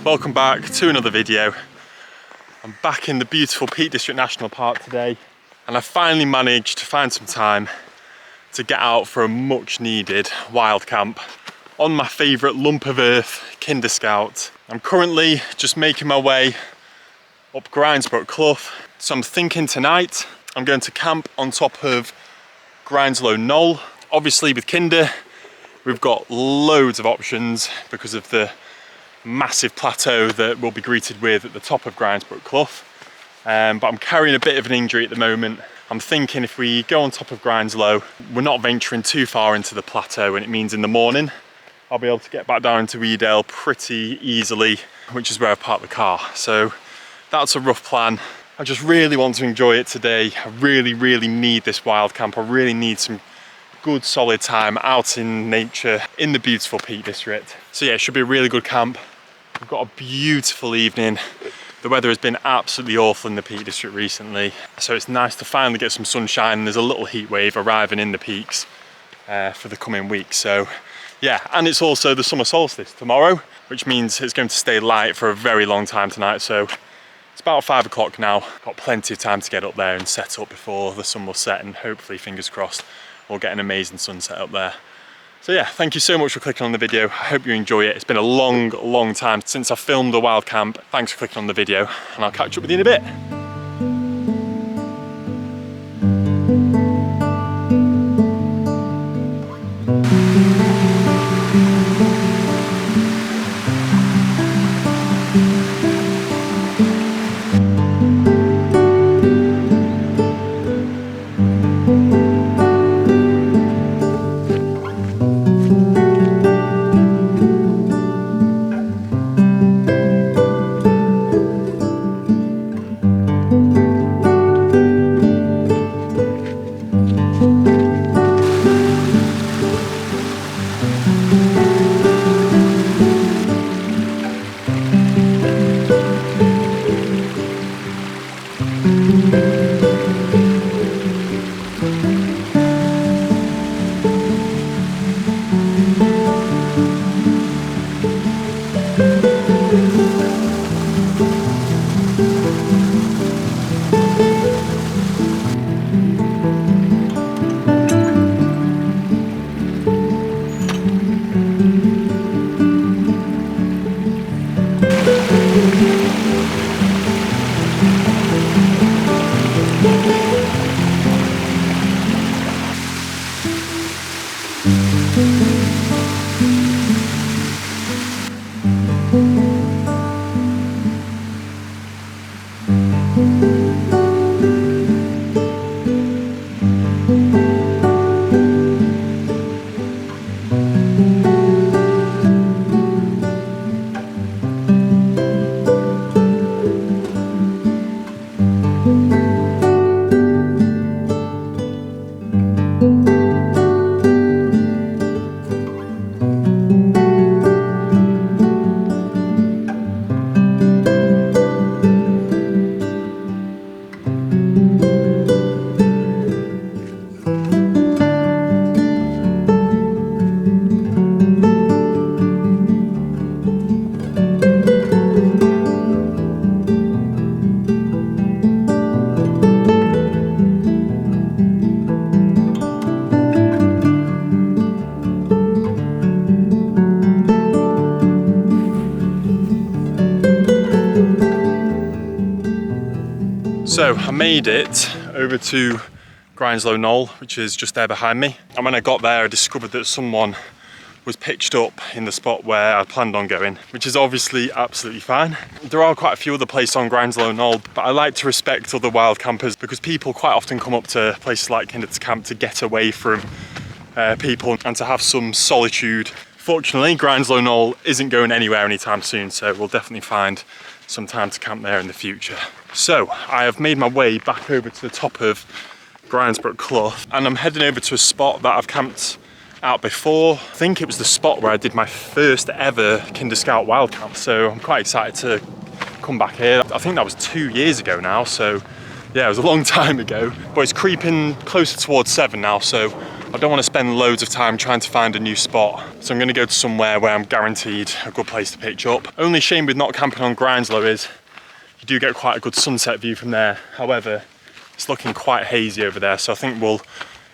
welcome back to another video. I'm back in the beautiful Peak District National Park today, and I finally managed to find some time to get out for a much needed wild camp on my favourite lump of earth, Kinder Scout. I'm currently just making my way up Grindsbrook Clough, so I'm thinking tonight I'm going to camp on top of Grindslow Knoll. Obviously with Kinder, we've got loads of options because of the massive plateau that we'll be greeted with at the top of Grindsbrook Clough. But I'm carrying a bit of an injury at the moment. I'm thinking if we go on top of Grindslow, we're not venturing too far into the plateau, and it means in the morning I'll be able to get back down into Weedale pretty easily, which is where I've parked the car. So that's a rough plan. I just really want to enjoy it today. I really need this wild camp. I really need some good solid time out in nature in the beautiful Peak District. So yeah, it should be a really good camp. We've got a beautiful evening. The weather has been absolutely awful in the Peak District recently, so it's nice to finally get some sunshine. There's a little heat wave arriving in the peaks for the coming week. So yeah, and it's also the summer solstice tomorrow, which means it's going to stay light for a very long time tonight. So it's about 5 o'clock now. Got plenty of time to get up there and set up before the sun will set, and hopefully, fingers crossed, we'll get an amazing sunset up there. So yeah, thank you so much for clicking on the video. I hope you enjoy it. It's been a long time since I filmed a wild camp. Thanks for clicking on the video, and I'll catch up with you in a bit. So I made it over to Grindslow Knoll, which is just there behind me. And when I got there, I discovered that someone was pitched up in the spot where I planned on going, which is obviously absolutely fine. There are quite a few other places on Grindslow Knoll, but I like to respect other wild campers because people quite often come up to places like Kinder to camp to get away from people and to have some solitude. Fortunately, Grindslow Knoll isn't going anywhere anytime soon, so we'll definitely find some time to camp there in the future. So I have made my way back over to the top of Grindsbrook Clough, and I'm heading over to a spot that I've camped out before. I think it was the spot where I did my first ever Kinder Scout wild camp, so I'm quite excited to come back here. I think that was 2 years ago now, so yeah, it was a long time ago, but it's creeping closer towards 7 now, so I don't want to spend loads of time trying to find a new spot, so I'm going to go to somewhere where I'm guaranteed a good place to pitch up. Only shame with not camping on Grindslow is you do get quite a good sunset view from there. However, it's looking quite hazy over there, so I think we'll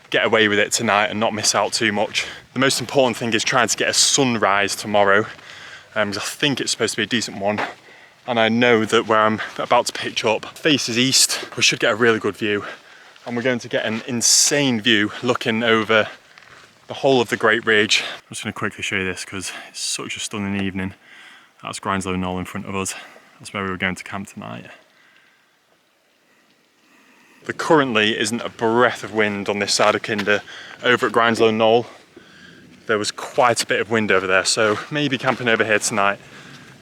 get away with it tonight and not miss out too much. The most important thing is trying to get a sunrise tomorrow, because I think it's supposed to be a decent one. And I know that where I'm about to pitch up faces east. We should get a really good view. And we're going to get an insane view looking over the whole of the Great Ridge. I'm just going to quickly show you this because it's such a stunning evening. That's Grindslow Knoll in front of us. That's where we were going to camp tonight. There currently isn't a breath of wind on this side of Kinder. Over at Grindslow Knoll, there was quite a bit of wind over there, so maybe camping over here tonight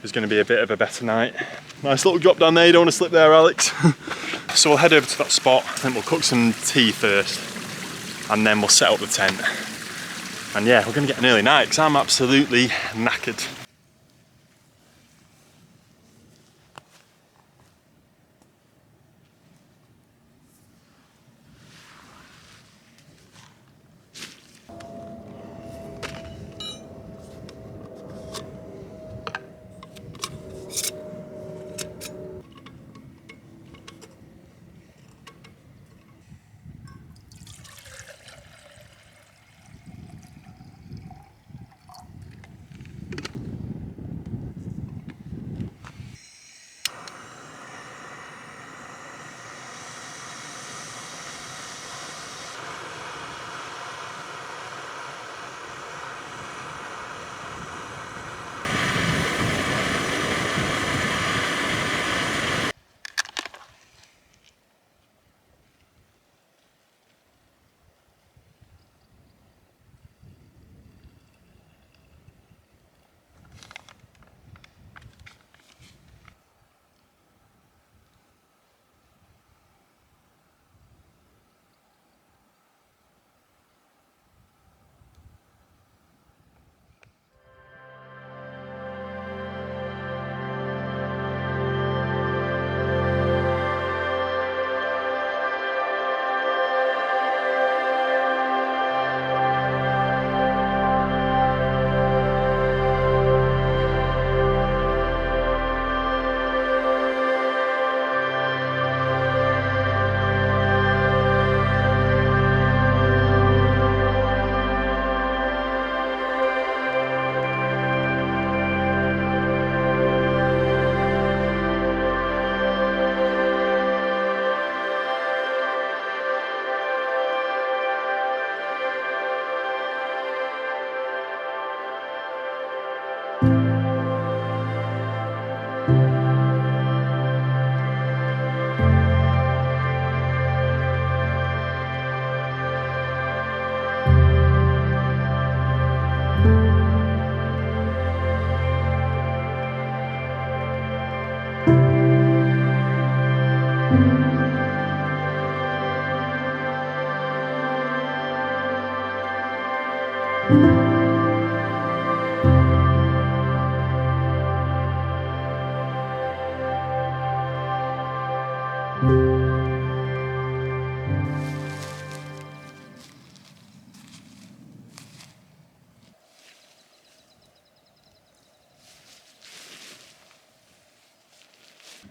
is going to be a bit of a better night. Nice little drop down there, you don't want to slip there, Alex. So we'll head over to that spot, and we'll cook some tea first, and then we'll set up the tent. And yeah, we're going to get an early night, because I'm absolutely knackered.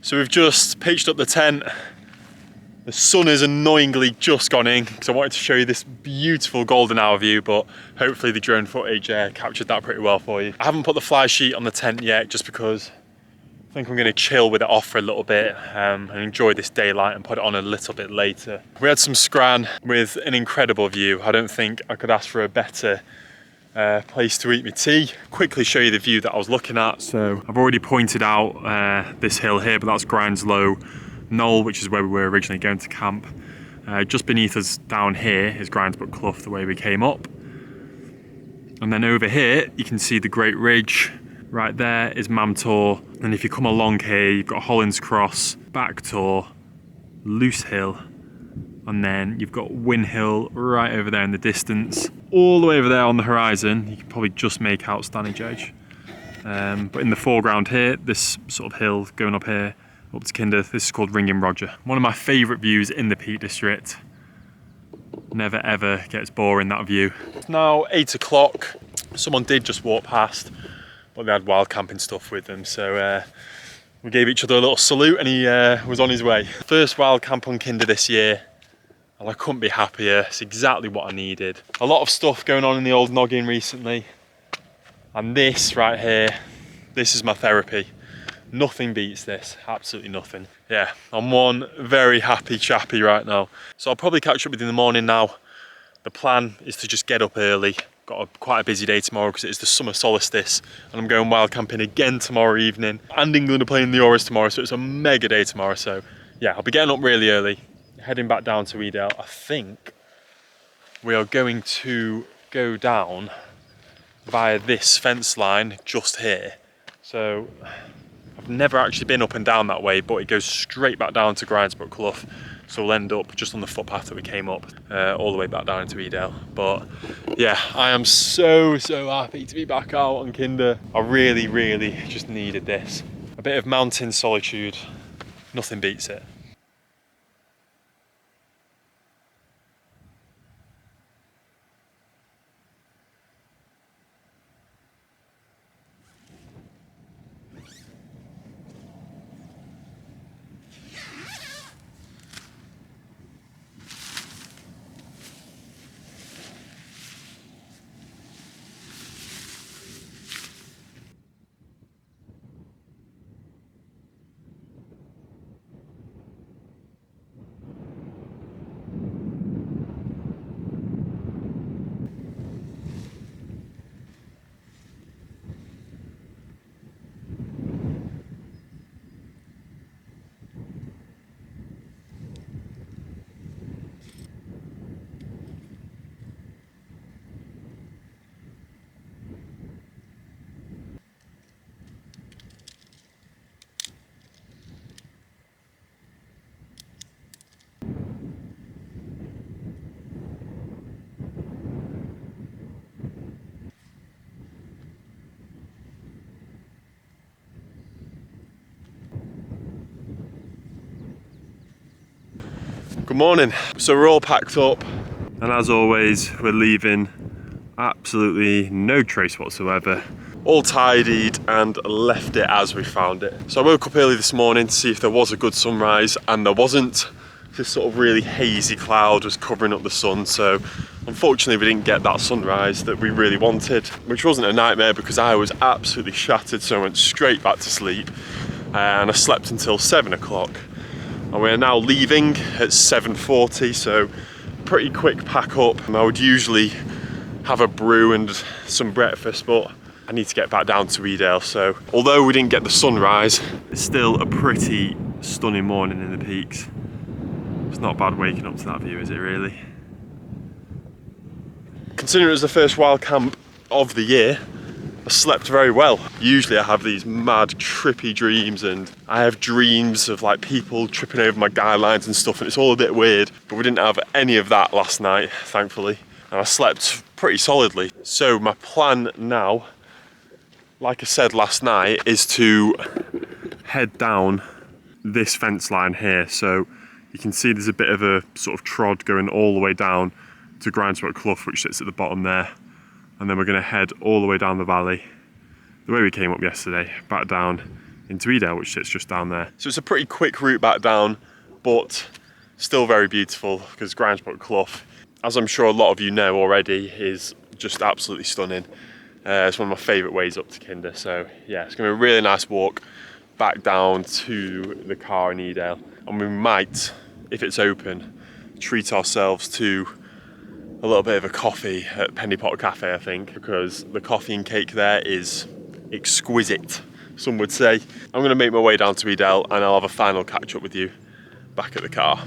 So we've just pitched up the tent. The sun is annoyingly just gone in because I wanted to show you this beautiful golden hour view, but hopefully the drone footage captured that pretty well for you. I haven't put the fly sheet on the tent yet just because I think I'm going to chill with it off for a little bit and enjoy this daylight and put it on a little bit later. We had some scran with an incredible view. I don't think I could ask for a better place to eat my tea. Quickly show you the view that I was looking at. So I've already pointed out this hill here, but that's Grindslow Knoll, which is where we were originally going to camp. Just beneath us down here is Grindsbrook Clough, the way we came up. And then over here, you can see the Great Ridge. Right there is Mamtor. And if you come along here, you've got Hollands Cross, Backtor, Loose Hill, and then you've got Win Hill right over there in the distance. All the way over there on the horizon, you can probably just make out Stanage Edge. But in the foreground here, this sort of hill going up here, up to Kinder, this is called Ringing Roger. One of my favourite views in the Peak District. Never ever gets boring, that view. It's now 8 o'clock. Someone did just walk past, but they had wild camping stuff with them, so we gave each other a little salute and he was on his way. First wild camp on Kinder this year, and I couldn't be happier. It's exactly what I needed. A lot of stuff going on in the old noggin recently, and this right here, this is my therapy. Nothing beats this, absolutely nothing. Yeah, I'm one very happy chappy right now. So I'll probably catch up with you in the morning now. The plan is to just get up early. Got quite a busy day tomorrow because it's the summer solstice, and I'm going wild camping again tomorrow evening. And England are playing the Euros tomorrow, so it's a mega day tomorrow. So yeah, I'll be getting up really early, heading back down to Edale. I think we are going to go down via this fence line just here. So I've never actually been up and down that way, but it goes straight back down to Grindsbrook Clough. So we'll end up just on the footpath that we came up, all the way back down into Edale. But yeah, I am so happy to be back out on Kinder. I really just needed this. A bit of mountain solitude, nothing beats it. Good morning. So we're all packed up, and as always, we're leaving absolutely no trace whatsoever. All tidied and left it as we found it. So I woke up early this morning to see if there was a good sunrise, and there wasn't. This sort of really hazy cloud was covering up the sun, so unfortunately we didn't get that sunrise that we really wanted, which wasn't a nightmare because I was absolutely shattered, so I went straight back to sleep, and I slept until 7 o'clock. And we're now leaving at 7:40, so pretty quick pack up. I would usually have a brew and some breakfast, but I need to get back down to Edale. So although we didn't get the sunrise, it's still a pretty stunning morning in the peaks. It's not bad waking up to that view, is it really? Considering it was the first wild camp of the year, I slept very well. Usually I have these mad trippy dreams, and I have dreams of like people tripping over my guidelines and stuff, and it's all a bit weird, but we didn't have any of that last night, thankfully, and I slept pretty solidly. So my plan now, like I said last night, is to head down this fence line here. So you can see there's a bit of a sort of trod going all the way down to Grindsbrook Clough, which sits at the bottom there. And then we're going to head all the way down the valley, the way we came up yesterday, back down into Edale, which sits just down there. So it's a pretty quick route back down, but still very beautiful, because Grindsbrook Clough, as I'm sure a lot of you know already, is just absolutely stunning. It's one of my favourite ways up to Kinder, so yeah, it's going to be a really nice walk back down to the car in Edale. And we might, if it's open, treat ourselves to a little bit of a coffee at Penny Pot Cafe, I think, because the coffee and cake there is exquisite, some would say. I'm going to make my way down to Edale, and I'll have a final catch up with you back at the car.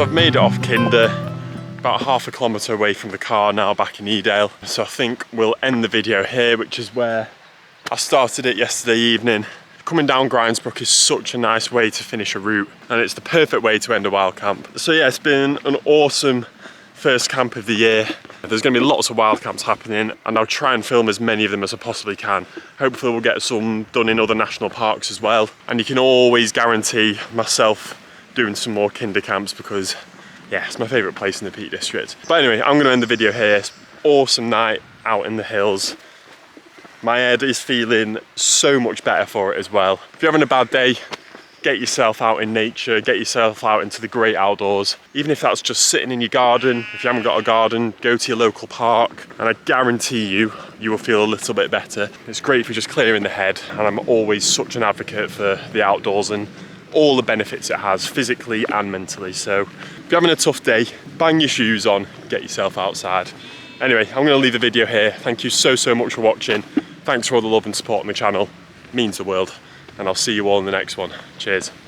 So I've made it off Kinder, about half a kilometre away from the car now, back in Edale. So I think we'll end the video here, which is where I started it yesterday evening. Coming down Grindsbrook is such a nice way to finish a route, and it's the perfect way to end a wild camp. So yeah, it's been an awesome first camp of the year. There's going to be lots of wild camps happening, and I'll try and film as many of them as I possibly can. Hopefully we'll get some done in other national parks as well, and you can always guarantee myself doing some more Kinder camps, because yeah, it's my favourite place in the Peak District. But anyway, I'm going to end the video here. It's an awesome night out in the hills. My head is feeling so much better for it as well. If you're having a bad day, get yourself out in nature, get yourself out into the great outdoors. Even if that's just sitting in your garden, if you haven't got a garden, go to your local park, and I guarantee you, you will feel a little bit better. It's great for just clearing the head, and I'm always such an advocate for the outdoors and all the benefits it has, physically and mentally. So if you're having a tough day, bang your shoes on, get yourself outside. Anyway, I'm gonna leave the video here. Thank you so much for watching. Thanks for all the love and support on the channel. It means the world. And I'll see you all in the next one. Cheers.